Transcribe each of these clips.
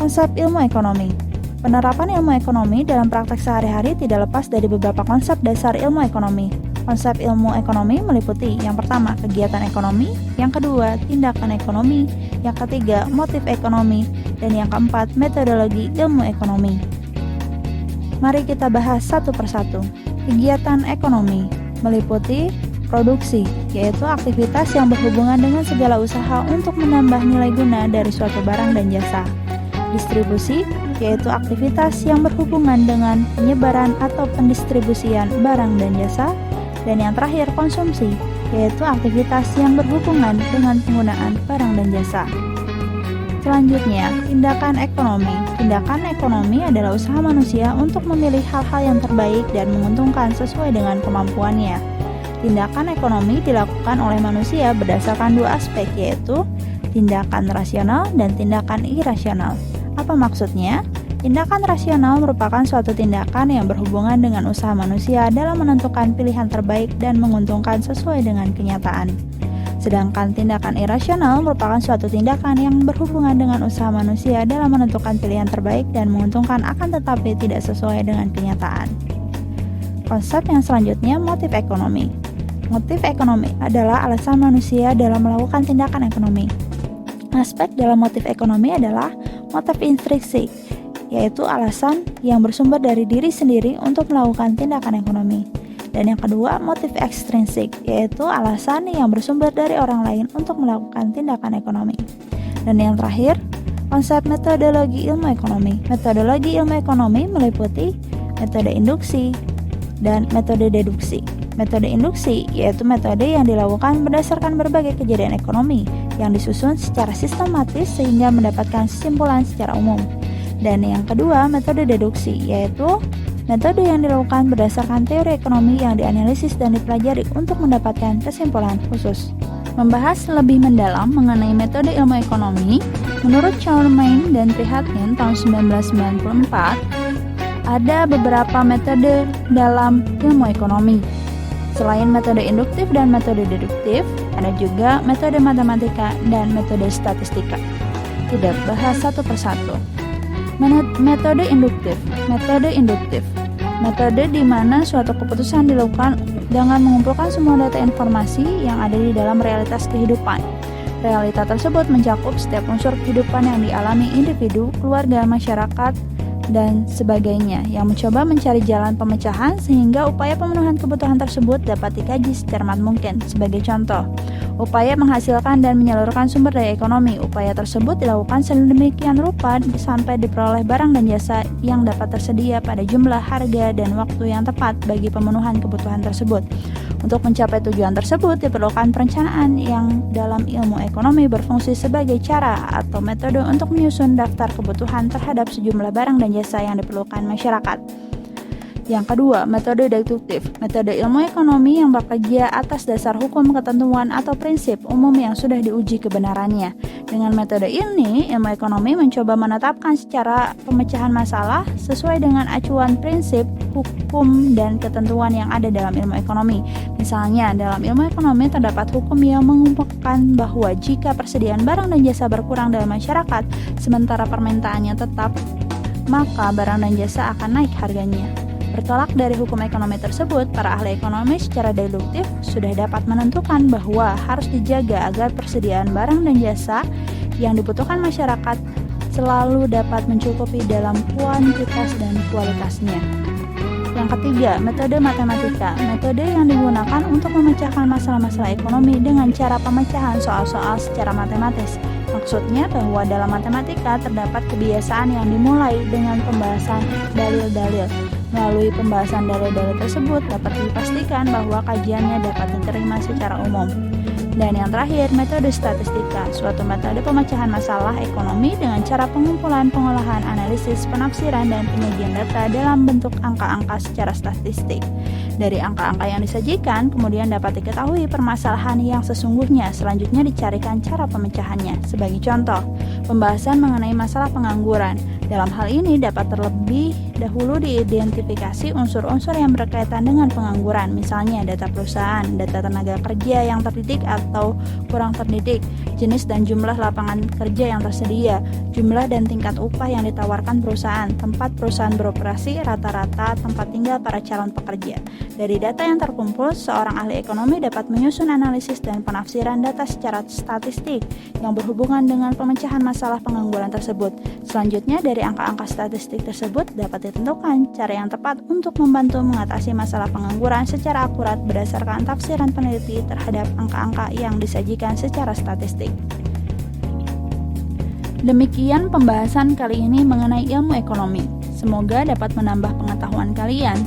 Konsep ilmu ekonomi. Penerapan ilmu ekonomi dalam praktek sehari-hari tidak lepas dari beberapa konsep dasar ilmu ekonomi. Konsep ilmu ekonomi meliputi yang pertama, kegiatan ekonomi, yang kedua, tindakan ekonomi, yang ketiga, motif ekonomi, dan yang keempat, metodologi ilmu ekonomi. Mari kita bahas satu persatu. Kegiatan ekonomi meliputi produksi, yaitu aktivitas yang berhubungan dengan segala usaha untuk menambah nilai guna dari suatu barang dan jasa. Distribusi, yaitu aktivitas yang berhubungan dengan penyebaran atau pendistribusian barang dan jasa. Dan yang terakhir, konsumsi, yaitu aktivitas yang berhubungan dengan penggunaan barang dan jasa. Selanjutnya, tindakan ekonomi. Tindakan ekonomi adalah usaha manusia untuk memilih hal-hal yang terbaik dan menguntungkan sesuai dengan kemampuannya. Tindakan ekonomi dilakukan oleh manusia berdasarkan dua aspek, yaitu tindakan rasional dan tindakan irasional. Apa maksudnya? Tindakan rasional merupakan suatu tindakan yang berhubungan dengan usaha manusia dalam menentukan pilihan terbaik dan menguntungkan sesuai dengan kenyataan. Sedangkan tindakan irasional merupakan suatu tindakan yang berhubungan dengan usaha manusia dalam menentukan pilihan terbaik dan menguntungkan akan tetapi tidak sesuai dengan kenyataan. Konsep yang selanjutnya, motif ekonomi. Motif ekonomi adalah alasan manusia dalam melakukan tindakan ekonomi. Aspek dalam motif ekonomi adalah motif intrinsik, yaitu alasan yang bersumber dari diri sendiri untuk melakukan tindakan ekonomi. Dan yang kedua, motif ekstrinsik, yaitu alasan yang bersumber dari orang lain untuk melakukan tindakan ekonomi. Dan yang terakhir, konsep metodologi ilmu ekonomi. Metodologi ilmu ekonomi meliputi metode induksi dan metode deduksi. Metode induksi yaitu metode yang dilakukan berdasarkan berbagai kejadian ekonomi yang disusun secara sistematis sehingga mendapatkan kesimpulan secara umum. Dan yang kedua, metode deduksi, yaitu metode yang dilakukan berdasarkan teori ekonomi yang dianalisis dan dipelajari untuk mendapatkan kesimpulan khusus. Membahas lebih mendalam mengenai metode ilmu ekonomi, menurut Charlemagne dan Prihatin tahun 1994, ada beberapa metode dalam ilmu ekonomi. Selain metode induktif dan metode deduktif, ada juga metode matematika dan metode statistika. Kita bahas satu persatu. Metode induktif. Metode di mana suatu keputusan dilakukan dengan mengumpulkan semua data informasi yang ada di dalam realitas kehidupan. Realita tersebut mencakup setiap unsur kehidupan yang dialami individu, keluarga, masyarakat, dan sebagainya, yang mencoba mencari jalan pemecahan sehingga upaya pemenuhan kebutuhan tersebut dapat dikaji secermat mungkin. Sebagai contoh, upaya menghasilkan dan menyalurkan sumber daya ekonomi. Upaya tersebut dilakukan sedemikian rupa sampai diperoleh barang dan jasa yang dapat tersedia pada jumlah, harga, dan waktu yang tepat bagi pemenuhan kebutuhan tersebut. Untuk mencapai tujuan tersebut diperlukan perencanaan yang dalam ilmu ekonomi berfungsi sebagai cara atau metode untuk menyusun daftar kebutuhan terhadap sejumlah barang dan jasa yang diperlukan masyarakat. Yang kedua, metode deduktif. Metode ilmu ekonomi yang bekerja atas dasar hukum, ketentuan, atau prinsip umum yang sudah diuji kebenarannya. Dengan metode ini, ilmu ekonomi mencoba menetapkan secara pemecahan masalah sesuai dengan acuan prinsip, hukum, dan ketentuan yang ada dalam ilmu ekonomi. Misalnya, dalam ilmu ekonomi terdapat hukum yang mengumumkan bahwa jika persediaan barang dan jasa berkurang dalam masyarakat, sementara permintaannya tetap, maka barang dan jasa akan naik harganya. Bertolak dari hukum ekonomi tersebut, para ahli ekonomi secara deduktif sudah dapat menentukan bahwa harus dijaga agar persediaan barang dan jasa yang dibutuhkan masyarakat selalu dapat mencukupi dalam kuantitas dan kualitasnya. Yang ketiga, metode matematika. Metode yang digunakan untuk memecahkan masalah-masalah ekonomi dengan cara pemecahan soal-soal secara matematis. Maksudnya bahwa dalam matematika terdapat kebiasaan yang dimulai dengan pembahasan dalil-dalil. Melalui pembahasan dalil-dalil tersebut dapat dipastikan bahwa kajiannya dapat diterima secara umum. Dan yang terakhir, metode statistika, suatu metode pemecahan masalah ekonomi dengan cara pengumpulan, pengolahan, analisis, penafsiran, dan penyajian data dalam bentuk angka-angka secara statistik. Dari angka-angka yang disajikan, kemudian dapat diketahui permasalahan yang sesungguhnya, selanjutnya dicarikan cara pemecahannya. Sebagai contoh, pembahasan mengenai masalah pengangguran. Dalam hal ini dapat terlebih dahulu diidentifikasi unsur-unsur yang berkaitan dengan pengangguran, misalnya data perusahaan, data tenaga kerja yang terdidik atau kurang terdidik, jenis dan jumlah lapangan kerja yang tersedia, jumlah dan tingkat upah yang ditawarkan perusahaan, tempat perusahaan beroperasi, rata-rata tempat tinggal para calon pekerja. Dari data yang terkumpul, seorang ahli ekonomi dapat menyusun analisis dan penafsiran data secara statistik yang berhubungan dengan pemecahan masalah pengangguran tersebut. Selanjutnya, dari angka-angka statistik tersebut dapat ditentukan cara yang tepat untuk membantu mengatasi masalah pengangguran secara akurat berdasarkan tafsiran peneliti terhadap angka-angka yang disajikan secara statistik. Demikian pembahasan kali ini mengenai ilmu ekonomi. Semoga dapat menambah pengetahuan kalian.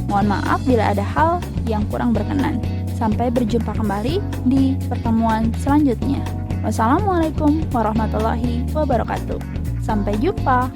Mohon maaf bila ada hal yang kurang berkenan. Sampai berjumpa kembali di pertemuan selanjutnya. Wassalamualaikum warahmatullahi wabarakatuh. Sampai jumpa.